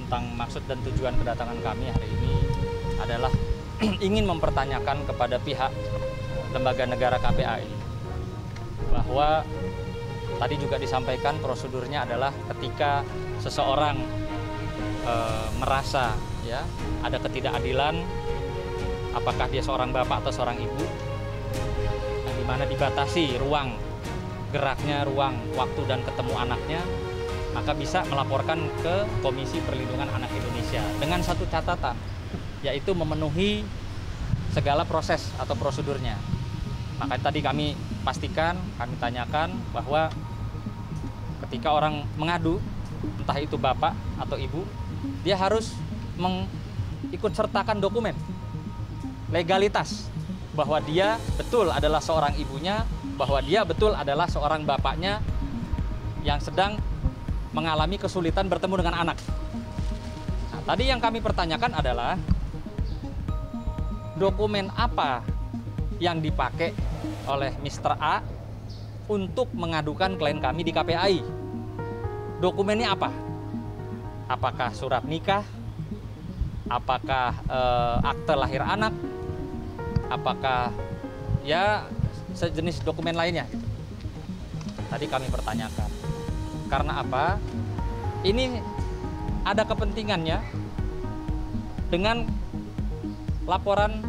tentang maksud dan tujuan kedatangan kami hari ini adalah ingin mempertanyakan kepada pihak lembaga negara KPAI bahwa tadi juga disampaikan prosedurnya adalah ketika seseorang merasa ya ada ketidakadilan, apakah dia seorang bapak atau seorang ibu, di mana dibatasi ruang geraknya, ruang waktu dan ketemu anaknya, maka bisa melaporkan ke Komisi Perlindungan Anak Indonesia dengan satu catatan, yaitu memenuhi segala proses atau prosedurnya. Maka tadi kami pastikan, kami tanyakan bahwa ketika orang mengadu, entah itu bapak atau ibu, dia harus mengikut sertakan dokumen legalitas bahwa dia betul adalah seorang ibunya, bahwa dia betul adalah seorang bapaknya yang sedang mengalami kesulitan bertemu dengan anak. Nah, tadi yang kami pertanyakan adalah dokumen apa yang dipakai oleh Mr. A untuk mengadukan klien kami di KPAI. Dokumennya apa? Apakah surat nikah? Apakah akte lahir anak? Apakah ya sejenis dokumen lainnya? Tadi kami pertanyakan. Karena apa? Ini ada kepentingannya dengan laporan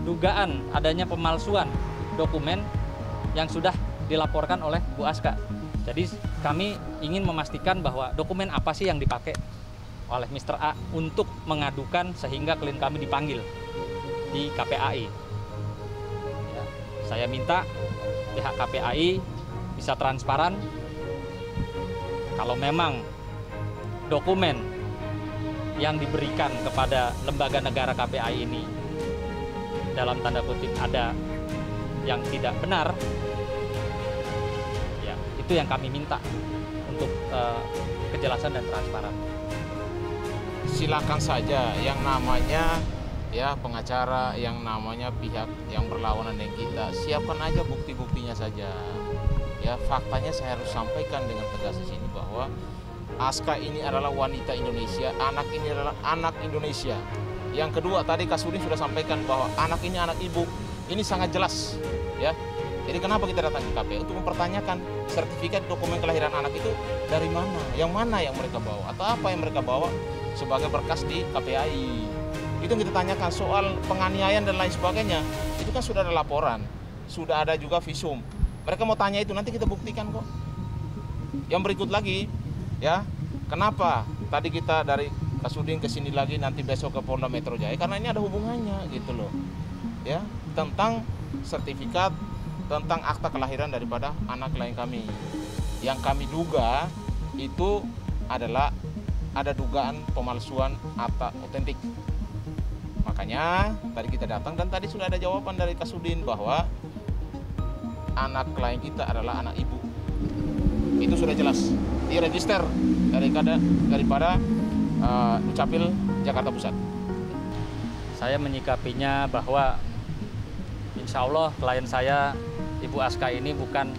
dugaan adanya pemalsuan dokumen yang sudah dilaporkan oleh Bu Aska. Jadi kami ingin memastikan bahwa dokumen apa sih yang dipakai oleh Mr. A untuk mengadukan sehingga klien kami dipanggil di KPAI. Ya, saya minta pihak KPAI bisa transparan. Kalau memang dokumen yang diberikan kepada lembaga negara KPAI ini dalam tanda kutip ada yang tidak benar, ya itu yang kami minta untuk kejelasan dan transparan. Silakan saja yang namanya ya pengacara, yang namanya pihak yang berlawanan dengan kita, siapkan aja bukti-buktinya saja. Ya, faktanya saya harus sampaikan dengan tegas di sini bahwa Aska ini adalah wanita Indonesia, anak ini adalah anak Indonesia. Yang kedua, tadi Kak Sudin sudah sampaikan bahwa anak ini anak ibu. Ini sangat jelas, ya. Jadi kenapa kita datang ke KPAI untuk mempertanyakan sertifikat dokumen kelahiran anak itu dari mana yang mereka bawa, atau apa yang mereka bawa sebagai berkas di KPAI. Itu yang kita tanyakan. Soal penganiayaan dan lain sebagainya, itu kan sudah ada laporan, sudah ada juga visum. Mereka mau tanya itu, nanti kita buktikan kok. Yang berikut lagi, ya, kenapa tadi kita dari Kasudin ke sini lagi, nanti besok ke Polda Metro Jaya, karena ini ada hubungannya gitu loh, ya, tentang sertifikat, tentang akta kelahiran daripada anak klien kami. Yang kami duga itu adalah ada dugaan pemalsuan akta otentik. Makanya tadi kita datang dan tadi sudah ada jawaban dari Kasudin bahwa anak klien kita adalah anak ibu. Itu sudah jelas di register daripada Dukcapil Jakarta Pusat. Saya menyikapinya bahwa insya Allah klien saya, Ibu Aska ini bukan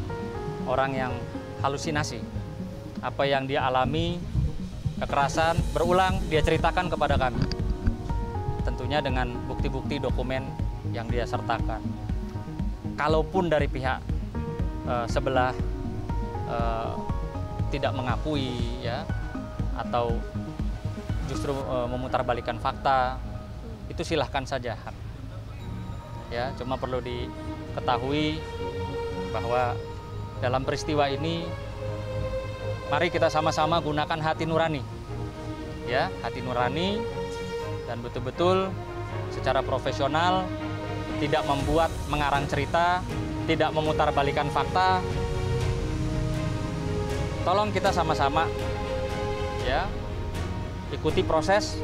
orang yang halusinasi. Apa yang dia alami, kekerasan berulang, dia ceritakan kepada kami. Tentunya dengan bukti-bukti dokumen yang dia sertakan. Kalaupun dari pihak sebelah tidak mengakui, ya, atau justru memutarbalikkan fakta, itu silahkan saja. Ya, cuma perlu diketahui bahwa dalam peristiwa ini, mari kita sama-sama gunakan hati nurani, ya, hati nurani, dan betul-betul secara profesional, tidak membuat mengarang cerita, tidak memutarbalikkan fakta. Tolong kita sama-sama, ya, ikuti proses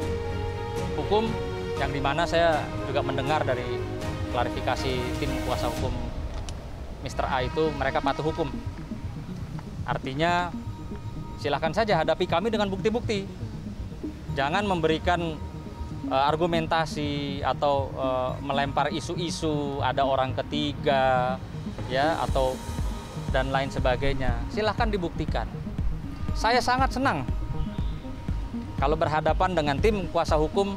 hukum yang dimana saya juga mendengar dari klarifikasi tim kuasa hukum Mr. A itu mereka patuh hukum. Artinya silahkan saja hadapi kami dengan bukti-bukti. Jangan memberikan argumentasi atau melempar isu-isu ada orang ketiga, ya, atau dan lain sebagainya. Silahkan dibuktikan. Saya sangat senang kalau berhadapan dengan tim kuasa hukum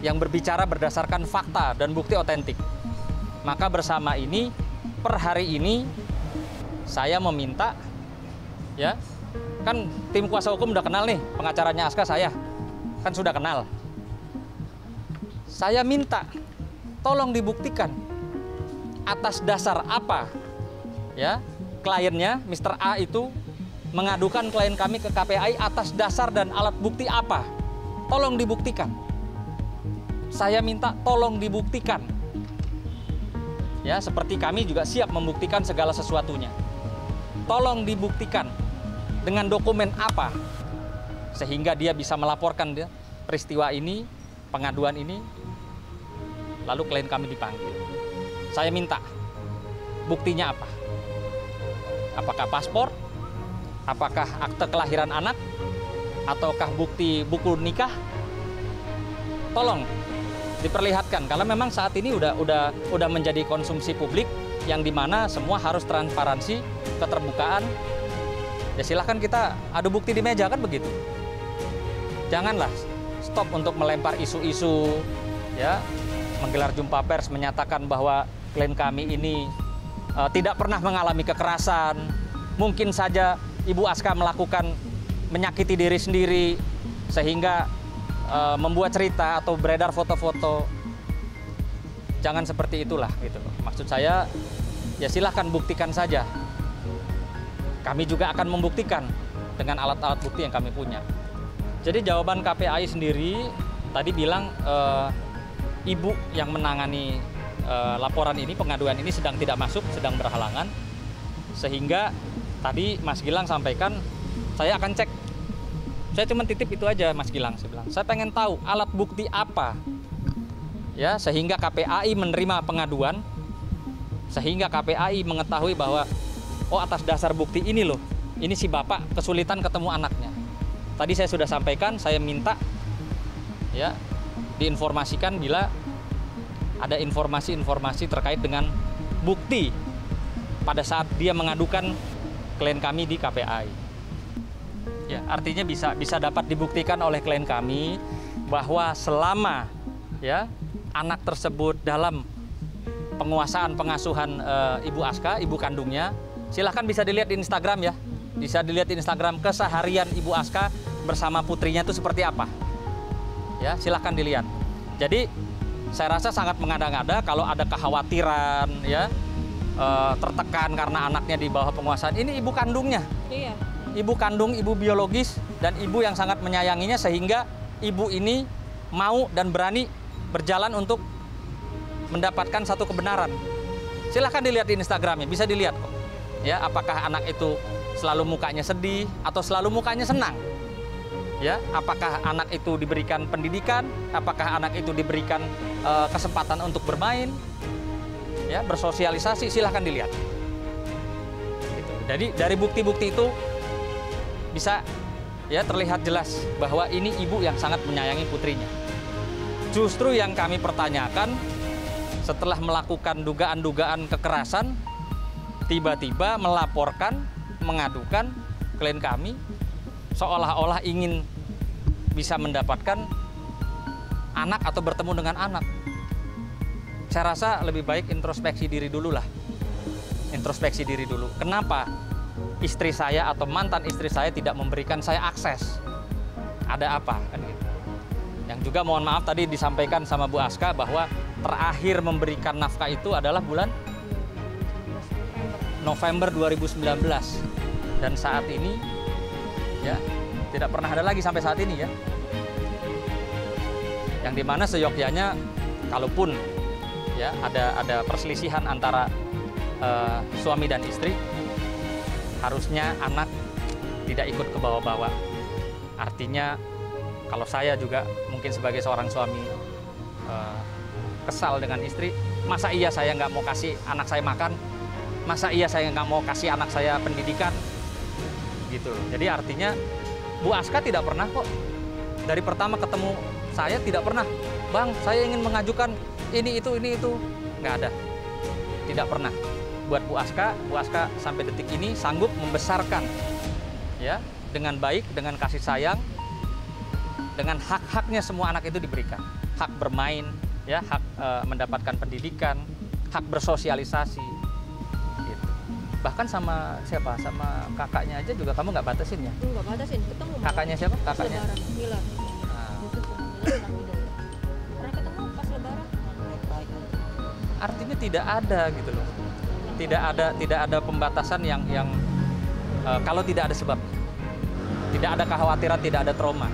yang berbicara berdasarkan fakta dan bukti otentik. Maka bersama ini, per hari ini, saya meminta, ya, kan tim kuasa hukum udah kenal nih, pengacaranya Aska saya, kan sudah kenal. Saya minta, tolong dibuktikan atas dasar apa, ya, kliennya, Mr. A itu mengadukan klien kami ke KPAI atas dasar dan alat bukti apa. Tolong dibuktikan. Saya minta tolong dibuktikan. Ya, seperti kami juga siap membuktikan segala sesuatunya. Tolong dibuktikan dengan dokumen apa sehingga dia bisa melaporkan peristiwa ini, pengaduan ini, lalu klien kami dipanggil. Saya minta buktinya apa? Apakah paspor? Apakah akte kelahiran anak? Ataukah bukti buku nikah? Tolong diperlihatkan, karena memang saat ini udah menjadi konsumsi publik yang dimana semua harus transparansi, keterbukaan. Ya silahkan kita adu bukti di meja, kan begitu. Janganlah stop untuk melempar isu-isu, ya, menggelar jumpa pers menyatakan bahwa klien kami ini tidak pernah mengalami kekerasan. Mungkin saja Ibu Aska melakukan menyakiti diri sendiri sehingga membuat cerita atau beredar foto-foto. Jangan seperti itulah gitu. Maksud saya, ya silahkan buktikan saja. Kami juga akan membuktikan dengan alat-alat bukti yang kami punya. Jadi jawaban KPAI sendiri tadi bilang ibu yang menangani laporan ini, pengaduan ini sedang tidak masuk, sedang berhalangan. Sehingga tadi Mas Gilang sampaikan, saya akan cek. Saya cuma titip itu aja, Mas Gilang. Saya bilang, saya pengen tahu alat bukti apa, ya, sehingga KPAI menerima pengaduan, sehingga KPAI mengetahui bahwa, oh, atas dasar bukti ini loh, ini si bapak kesulitan ketemu anaknya. Tadi saya sudah sampaikan, saya minta, ya, diinformasikan bila ada informasi-informasi terkait dengan bukti pada saat dia mengadukan klien kami di KPAI. Ya, artinya bisa dapat dibuktikan oleh klien kami bahwa selama, ya, anak tersebut dalam penguasaan pengasuhan Ibu Aska, ibu kandungnya, silahkan bisa dilihat di Instagram, ya, bisa dilihat di Instagram keseharian Ibu Aska bersama putrinya itu seperti apa, ya, silahkan dilihat. Jadi saya rasa sangat mengada-ngada kalau ada kekhawatiran, ya, tertekan karena anaknya di bawah penguasaan. Ini ibu kandungnya. Iya. Ibu kandung, ibu biologis, dan ibu yang sangat menyayanginya sehingga ibu ini mau dan berani berjalan untuk mendapatkan satu kebenaran. Silahkan dilihat di Instagramnya, bisa dilihat kok. Ya, apakah anak itu selalu mukanya sedih atau selalu mukanya senang? Ya, apakah anak itu diberikan pendidikan? Apakah anak itu diberikan kesempatan untuk bermain? Ya, bersosialisasi, silahkan dilihat. Gitu. Jadi dari bukti-bukti itu bisa, ya, terlihat jelas bahwa ini ibu yang sangat menyayangi putrinya. Justru yang kami pertanyakan setelah melakukan dugaan-dugaan kekerasan, tiba-tiba melaporkan, mengadukan klien kami seolah-olah ingin bisa mendapatkan anak atau bertemu dengan anak. Saya rasa lebih baik introspeksi diri dulu lah. Introspeksi diri dulu. Kenapa istri saya atau mantan istri saya tidak memberikan saya akses? Ada apa? Kan gitu. Yang juga mohon maaf tadi disampaikan sama Bu Aska bahwa terakhir memberikan nafkah itu adalah bulan November 2019. Dan saat ini, ya, tidak pernah ada lagi sampai saat ini, ya. Yang dimana seyogyanya, kalaupun, ya, ada perselisihan antara suami dan istri, harusnya anak tidak ikut ke bawah-bawah. Artinya kalau saya juga mungkin sebagai seorang suami kesal dengan istri, masa iya saya nggak mau kasih anak saya makan, masa iya saya nggak mau kasih anak saya pendidikan, gitu. Jadi artinya Bu Aska tidak pernah kok, dari pertama ketemu saya tidak pernah, Bang, saya ingin mengajukan ini itu, nggak ada, tidak pernah. Buat Bu Aska sampai detik ini sanggup membesarkan, ya, dengan baik, dengan kasih sayang, dengan hak-haknya semua anak itu diberikan. Hak bermain, ya, hak mendapatkan pendidikan, hak bersosialisasi. Gitu. Bahkan sama siapa? Sama kakaknya aja juga kamu nggak batasin ya? Enggak batasin, ketemu. Kakaknya siapa? Kakaknya? Lebaran, Mila. Nah, Pernah ketemu pas lebaran. artinya tidak ada gitu loh. Tidak ada pembatasan yang kalau tidak ada sebab. Tidak ada kekhawatiran, tidak ada trauma.